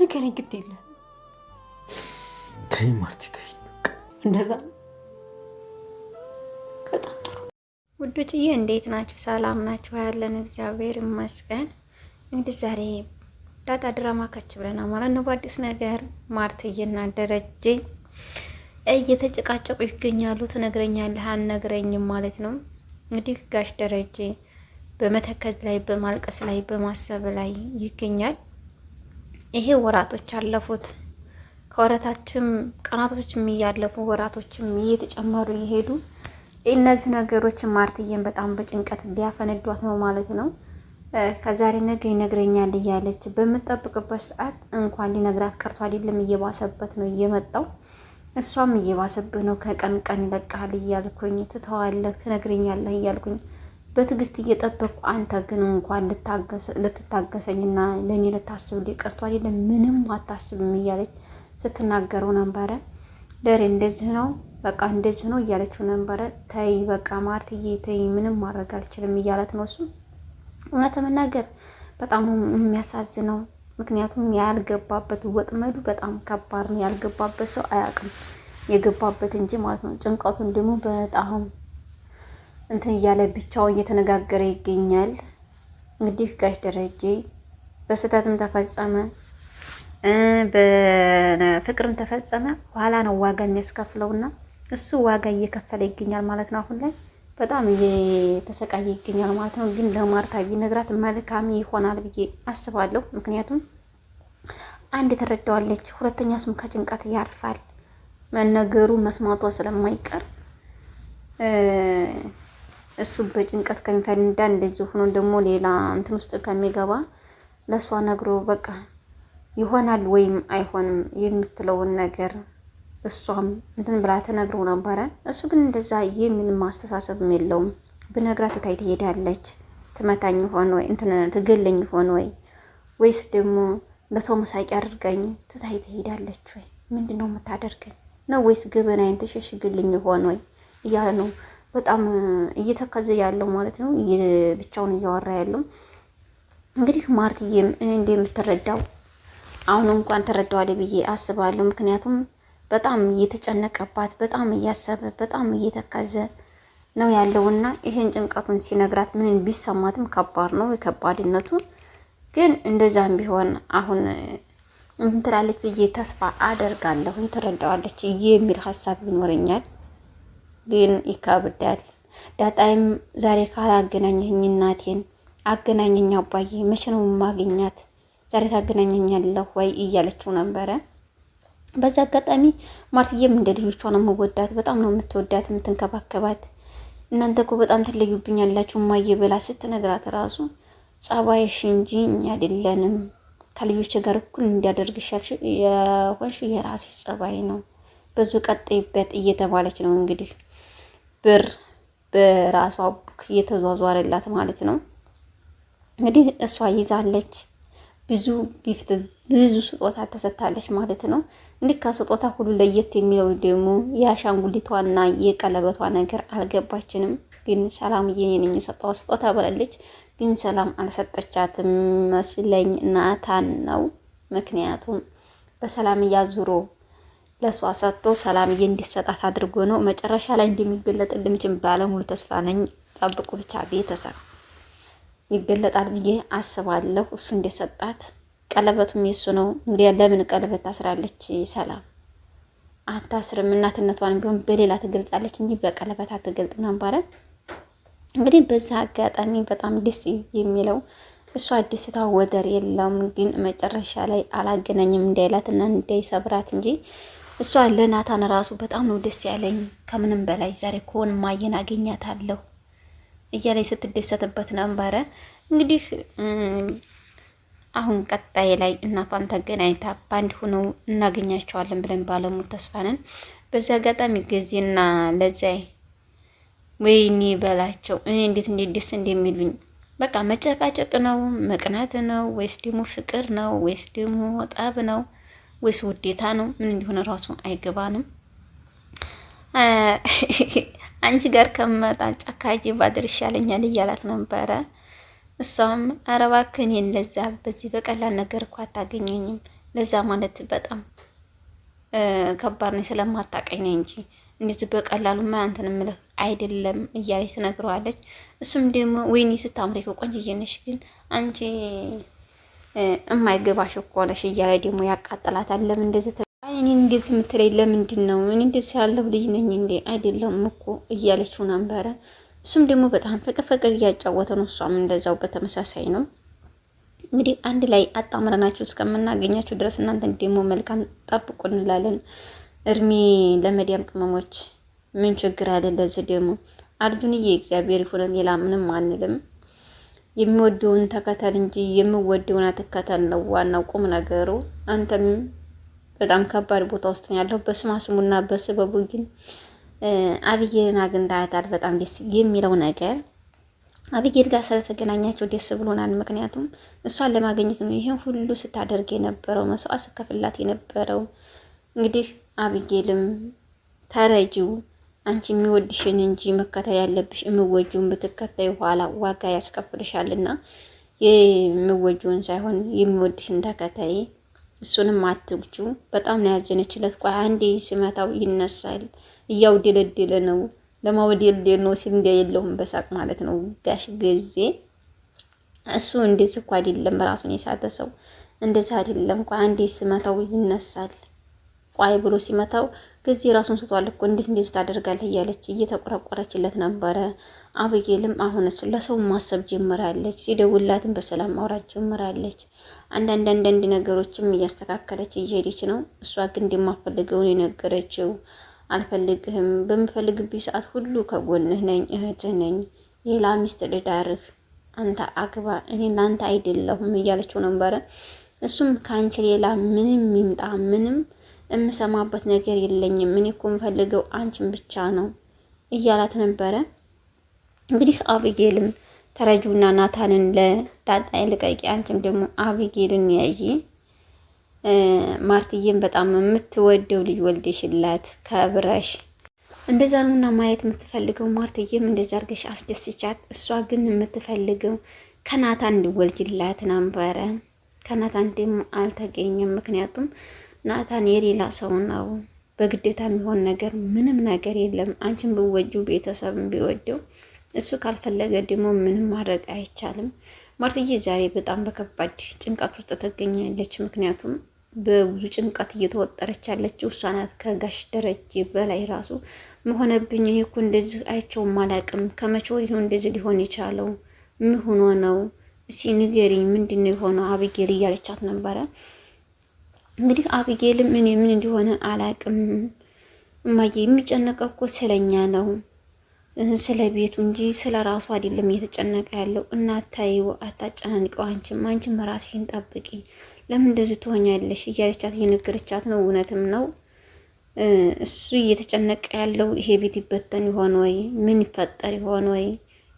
ንገረኝ፣ ግድ የለህም። ተይ ማርቲ ተይ። እንደዛ በጣም ጥሩ። ውዶችዬ እንዴት ናችሁ? ሰላም ናችሁ? ያለን እግዚአብሔር ይመስገን። እንግዲህ ዛሬ ዳጣ ድራማ ከች ብለናል ማለት ነው በአዲስ ነገር። ማርትዬና ደረጀ እየተጨቃጨቁ ይገኛሉ። ትነግረኛለህ አልነግረኝም ማለት ነው። እንግዲህ ጋሽ ደረጀ በመተከዝ ላይ በማልቀስ ላይ በማሰብ ላይ ይገኛል። ይሄ ወራቶች አለፉት። ከወራታችም ቀናቶችም እያለፉ ወራቶችም እየተጨመሩ ይሄዱ። እነዚህ ነገሮች ማርትዬን በጣም በጭንቀት ሊያፈነዷት ነው ማለት ነው። ከዛሬ ነገ ይነግረኛል እያለች በምትጠብቅበት ሰዓት እንኳን ሊነግራት ቀርቶ አይደለም እየባሰበት ነው እየመጣው። እሷም እየባሰብህ ነው፣ ከቀን ቀን ይለቃል እያልኩኝ ትተዋለህ፣ ትነግረኛለህ እያልኩኝ በትዕግስት እየጠበቅኩ አንተ ግን እንኳን ልትታገሰኝና ለእኔ ልታስብ ቀርቶ አይደለም ምንም አታስብም እያለች ስትናገረው ነበረ። ደሬ እንደዚህ ነው በቃ እንደዚህ ነው እያለችው ነበረ። ተይ በቃ ማርትዬ ተይ፣ ምንም ማድረግ አልችልም እያለት ነው እሱ። እውነት መናገር በጣም የሚያሳዝነው ምክንያቱም ያልገባበት ወጥመዱ በጣም ከባድ ነው። ያልገባበት ሰው አያውቅም የገባበት እንጂ ማለት ነው። ጭንቀቱን ደግሞ በጣም እንትን እያለ ብቻው እየተነጋገረ ይገኛል። እንግዲህ ጋሽ ደረጀ በስህተትም ተፈጸመ በፍቅርም ተፈጸመ ኋላ ነው ዋጋ የሚያስከፍለውና እሱ ዋጋ እየከፈለ ይገኛል ማለት ነው። አሁን ላይ በጣም እየተሰቃየ ይገኛል ማለት ነው። ግን ለማርታ ቢነግራት መልካም ይሆናል ብዬ አስባለሁ። ምክንያቱም አንድ ትረዳዋለች፣ ሁለተኛ እሱም ከጭንቀት ያርፋል። መነገሩ መስማቷ ስለማይቀር እሱ በጭንቀት ከሚፈንዳ እንደዚህ ሆኖ ደግሞ ሌላ እንትን ውስጥ ከሚገባ ለእሷ ነግሮ በቃ ይሆናል ወይም አይሆንም የምትለውን ነገር እሷም እንትን ብላ ተነግረው ነበረ። እሱ ግን እንደዛ የሚልም ማስተሳሰብም የለውም። ብነግራት ታይ ትሄዳለች፣ ትመታኝ ሆን ወይ እንትን ትገለኝ ሆን ወይስ ደግሞ ለሰው መሳቂ አድርጋኝ ትታይ ትሄዳለች ወይ ምንድን ነው የምታደርገኝ ነው ወይስ ገበናዬን ተሸሽግልኝ ሆን ወይ እያለ ነው በጣም እየተከዘ ያለው ማለት ነው። ብቻውን እያወራ ያለው እንግዲህ ማርትዬም እንደምትረዳው አሁን እንኳን ተረዳዋለች ብዬ አስባለሁ። ምክንያቱም በጣም እየተጨነቀባት በጣም እያሰበ በጣም እየተከዘ ነው ያለውና ይሄን ጭንቀቱን ሲነግራት ምን ቢሰማትም ከባድ ነው የከባድነቱ። ግን እንደዛም ቢሆን አሁን እንትላለች ብዬ ተስፋ አደርጋለሁ። ትረዳዋለች የሚል ሀሳብ ይኖረኛል። ግን ይከብዳል። ዳጣይም ዛሬ ካላገናኘኝ እናቴን አገናኘኝ አባዬ፣ መቼ ነው የማገኛት? ዛሬ ታገናኘኛለህ ወይ እያለችው ነበረ። በዛ አጋጣሚ ማርትዬም እንደ ልጆቿ ነው የምወዳት፣ በጣም ነው የምትወዳት የምትንከባከባት። እናንተ እኮ በጣም ትለዩብኛላችሁ እማዬ ብላ ስትነግራት ራሱ ጸባይሽ እንጂ እኛ አይደለንም፣ ከልጆች ጋር እኩል እንዲያደርግሻል የሆንሽ የራሴ ጸባይ ነው፣ ብዙ ቀጥይበት እየተባለች ነው እንግዲህ ብር በራሷ እየተዟዟረላት ማለት ነው። እንግዲህ እሷ ይዛለች ብዙ ጊፍት ብዙ ስጦታ ተሰጥታለች ማለት ነው። እንዲህ ከስጦታ ሁሉ ለየት የሚለው ደግሞ የአሻንጉሊቷና የቀለበቷ ነገር አልገባችንም። ግን ሰላም እኔ ነኝ የሰጠው ስጦታ ብላለች። ግን ሰላም አልሰጠቻትም መስለኝ ናታን ነው። ምክንያቱም በሰላም እያዙሮ ለሷ ሰጥቶ ሰላምዬ እንዲሰጣት አድርጎ ነው። መጨረሻ ላይ እንደሚገለጥልኝ ባለሙሉ ተስፋ ነኝ። ጠብቁ ብቻ ቤተሰብ ይገለጣል ብዬ አስባለሁ። እሱ እንደሰጣት ቀለበቱም የሱ ነው። እንግዲህ ለምን ቀለበት ታስራለች? ሰላም አታስርም። እናትነቷን ቢሆን በሌላ ትገልጻለች እንጂ በቀለበት አትገልጽ ነበረ። እንግዲህ በዛ አጋጣሚ በጣም ደስ የሚለው እሷ ደስታ ወደር የለውም። ግን መጨረሻ ላይ አላገናኝም እንዳይላትና እንዳይሰብራት እንጂ እሷ ለናታን ራሱ በጣም ነው ደስ ያለኝ ከምንም በላይ ዛሬ ከሆን ማየን አገኛታለሁ እያለች ስትደሰትበት ነበረ። እንግዲህ አሁን ቀጣይ ላይ እናቷን ተገናኝታ ባንድ ሆነው እናገኛቸዋለን ብለን ባለሙሉ ተስፋ ነን። በዚህ አጋጣሚ ጊዜና ለዛይ ወይኔ በላቸው እኔ እንዴት ደስ እንደሚሉኝ በቃ መጨቃጨቅ ነው መቅናት ነው ወይስ ደግሞ ፍቅር ነው ወይስ ደግሞ ጠብ ነው ወይስ ውዴታ ነው? ምን እንደሆነ ራሱ አይገባንም። አንቺ ጋር ከመጣ ጫካዬ ባድር ይሻለኛል እያላት ነበረ። እሷም ኧረ እባክህ እኔን ለዛ በዚህ በቀላል ነገር እኮ አታገኘኝም፣ ለዛ ማለት በጣም ከባድ ነው ስለማታውቀኝ ነው እንጂ እንደዚህ በቀላሉ አንተን እምልህ አይደለም እያለች ትነግረዋለች። እሱም ደግሞ ወይኔ ስታምሪ ቆንጅዬ ነሽ፣ ግን አንቺ እማይገባሽ እኮ ነሽ እያለ ደግሞ ያቃጥላታል። ለምን እንደዚህ እኔ እንደዚህ የምትለኝ ለምንድን ነው? እኔ እንደዚህ ያለሁ ልጅ ነኝ እንዴ? አይደለም እኮ እያለችው ነበረ። እሱም ደግሞ በጣም ፍቅር እያጫወተ ነው። እሷም እንደዛው በተመሳሳይ ነው። እንግዲህ አንድ ላይ አጣምረናችሁ እስከምናገኛችሁ ድረስ እናንተ ደግሞ መልካም ጠብቁ እንላለን። እድሜ ለመዲያም ቅመሞች ምን ችግር አለ? ለዚህ ደግሞ አርጁንዬ እግዚአብሔር ይሁን፣ ሌላ ምንም አንልም። የሚወደውን ተከተል እንጂ የምወደውን አትከተል ነው ዋናው ቁም ነገሩ። አንተም በጣም ከባድ ቦታ ውስጥ ነው ያለው። በስሙና በስበቡ ግን አብዬልን አግኝታታል። በጣም ደስ የሚለው ነገር አብዬል ጋር ስለተገናኛቸው ደስ ብሎናል። ምክንያቱም እሷን ለማግኘት ነው ይሄን ሁሉ ስታደርግ የነበረው መስዋዕት ስከፍላት የነበረው። እንግዲህ አብዬልም ተረጂው አንቺ የሚወድሽን እንጂ መከተል ያለብሽ የምወጂውን ብትከተይ ኋላ ዋጋ ያስከፍልሻልና የምወጂውን ሳይሆን የሚወድሽን ተከታይ፣ እሱንም አትውጪው። በጣም ነው ያዘነችለት። ቆይ አንዴ ሲመታው ይነሳል፣ እያውደለደለ ነው ለማወደልደል ነው ሲል እንዲያ የለውም በሳቅ ማለት ነው ጋሽ ጊዜ። እሱ እንደዚህ እኮ አይደለም ራሱን የሳተ ሰው እንደዚህ አይደለም። ቆይ አንዴ ሲመታው ይነሳል፣ ቋይ ብሎ ሲመታው ጊዜ ራሱን ስቷል እኮ እንዴት እንደዚህ ታደርጋለህ እያለች እየተቆረቆረችለት ነበረ። አብጌልም አሁንስ ለሰው ማሰብ ጀምራለች። ሲደውላትም በሰላም ማውራት ጀምራለች። አንዳንድ ነገሮችም እያስተካከለች እየሄደች ነው። እሷ ግን እንደማፈልገውን የነገረችው አልፈልግህም፣ በምፈልግብኝ ሰዓት ሁሉ ከጎንህ ነኝ፣ እህትህ ነኝ፣ ሌላ ሚስት ልዳርህ፣ አንተ አግባ፣ እኔ ለአንተ አይደለሁም እያለችው ነበረ። እሱም ከአንቺ ሌላ ምንም ይምጣ ምንም የምሰማበት ነገር የለኝም፣ እኔ እኮ የምፈልገው አንቺን ብቻ ነው እያላት ነበረ። እንግዲህ አብጌልም ተረጁና ናታንን ለዳጣ ልቀቂ፣ አንቺም ደግሞ አብጌልን ያይ ማርትዬም በጣም የምትወደው ልጅ ወልደሽላት ከብረሽ እንደዛ ነውና ማየት የምትፈልገው። ማርትዬም እንደዛ አድርገሽ አስደስቻት። እሷ ግን የምትፈልገው ከናታን እንዲወልጅላት ነበረ። ከናታን ደግሞ አልተገኘም። ምክንያቱም ናታን የሌላ ሰው ነው። በግዴታ የሚሆን ነገር ምንም ነገር የለም። አንቺን ብወጂው ቤተሰብን ቢወደው እሱ ካልፈለገ ደግሞ ምንም ማድረግ አይቻልም። ማርትዬ ዛሬ በጣም በከባድ ጭንቀት ውስጥ ትገኛለች። ምክንያቱም በብዙ ጭንቀት እየተወጠረች ያለችው እሷ ናት። ከጋሽ ደረጀ በላይ ራሱ መሆነብኝ እኔ እኮ እንደዚህ አይቼውም አላውቅም። ከመቼ ወዲህ ነው እንደዚህ ሊሆን የቻለው? ምን ሆኖ ነው? እስኪ ንገሪኝ፣ ምንድን ነው የሆነው አብጌል እያለቻት ነበረ። እንግዲህ አብጌልም እኔ ምን እንደሆነ አላውቅም እማዬ፣ የሚጨነቀው እኮ ስለኛ ነው ስለ ቤቱ እንጂ ስለ ራሱ አይደለም እየተጨነቀ ያለው። እናታይው አታጨናንቀው፣ አንቺም ራስሽን ጠብቂ፣ ለምን እንደዚህ ትሆኛለሽ እያለቻት እየነገረቻት ነው። እውነትም ነው እሱ እየተጨነቀ ያለው ይሄ ቤት ይበተን ይሆን ወይ? ምን ይፈጠር ይሆን ወይ?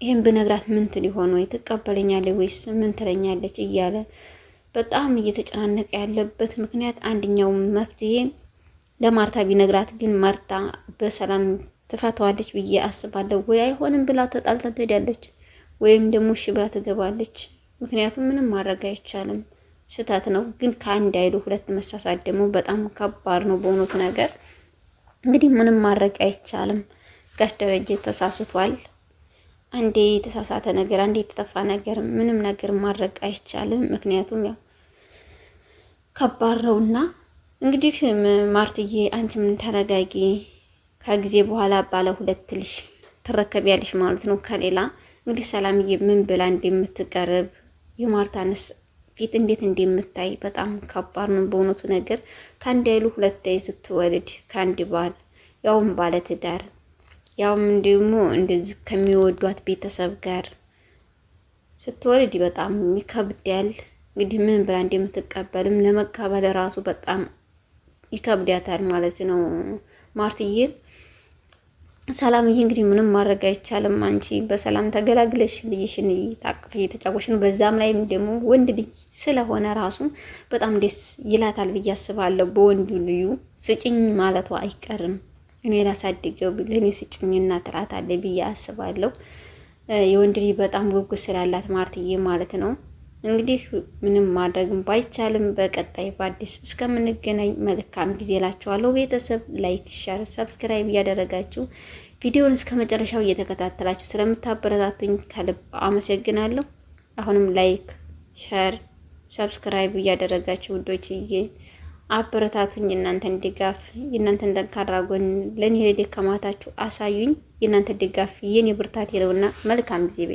ይሄን ብነግራት ምን ትል ይሆን ወይ? ትቀበለኛለች ወይስ ምን ትለኛለች እያለ በጣም እየተጨናነቀ ያለበት ምክንያት አንደኛው መፍትሄ ለማርታ ቢነግራት ግን ማርታ በሰላም ትፈታዋለች ብዬ አስባለሁ። ወይ አይሆንም ብላ ተጣልታ ትሄዳለች፣ ወይም ደግሞ እሺ ብላ ትገባለች። ምክንያቱም ምንም ማድረግ አይቻልም፣ ስህተት ነው። ግን ከአንድ አይሉ ሁለት መሳሳት ደግሞ በጣም ከባድ ነው በእውነቱ ነገር። እንግዲህ ምንም ማድረግ አይቻልም። ጋሽ ደረጀ ተሳስቷል። አንዴ የተሳሳተ ነገር፣ አንዴ የተጠፋ ነገር፣ ምንም ነገር ማድረግ አይቻልም። ምክንያቱም ያው ከባድ ነውና እንግዲህ ማርትዬ አንቺም ተረጋጊ፣ ከጊዜ በኋላ ባለ ሁለት ልጅ ትረከቢያለሽ ማለት ነው ከሌላ። እንግዲህ ሰላምዬ ምን ብላ እንደምትቀርብ የማርታንስ ፊት እንዴት እንደምታይ በጣም ከባድ ነው በእውነቱ ነገር። ከአንድ አይሉ ሁለት ስትወልድ ከአንድ ባል ያውም ባለ ትዳር ያውም ደግሞ እንደዚህ ከሚወዷት ቤተሰብ ጋር ስትወልድ በጣም ይከብዳል። እንግዲህ ምን ብላ እንደምትቀበልም ለመቀበል ራሱ በጣም ይከብዳታል ማለት ነው ማርትዬ። ሰላምዬ እንግዲህ ምንም ማድረግ አይቻልም። አንቺ በሰላም ተገላግለሽ ልጅሽን ታቅፈ እየተጫወሽ ነው። በዛም ላይም ደግሞ ወንድ ልጅ ስለሆነ ራሱ በጣም ደስ ይላታል ብዬ አስባለሁ። በወንዱ ልዩ ስጭኝ ማለቷ አይቀርም። እኔ ላሳድገው ለእኔ ስጭኝና ትላታለች ብዬ አስባለሁ። የወንድ ልጅ በጣም ጉጉት ስላላት ማርትዬ ማለት ነው። እንግዲህ ምንም ማድረግም ባይቻልም በቀጣይ በአዲስ እስከምንገናኝ መልካም ጊዜ እላችኋለሁ። ቤተሰብ ላይክ፣ ሸር፣ ሰብስክራይብ እያደረጋችሁ ቪዲዮውን እስከ መጨረሻው እየተከታተላችሁ ስለምታበረታቱኝ ከልብ አመሰግናለሁ። አሁንም ላይክ፣ ሸር፣ ሰብስክራይብ እያደረጋችሁ ውዶችዬ አበረታቱኝ። የእናንተን ድጋፍ የእናንተን ጠንካራ ጎን ለኔ ለደከማታችሁ አሳዩኝ። የእናንተ ድጋፍ የኔ ብርታት ነውና መልካም ጊዜ።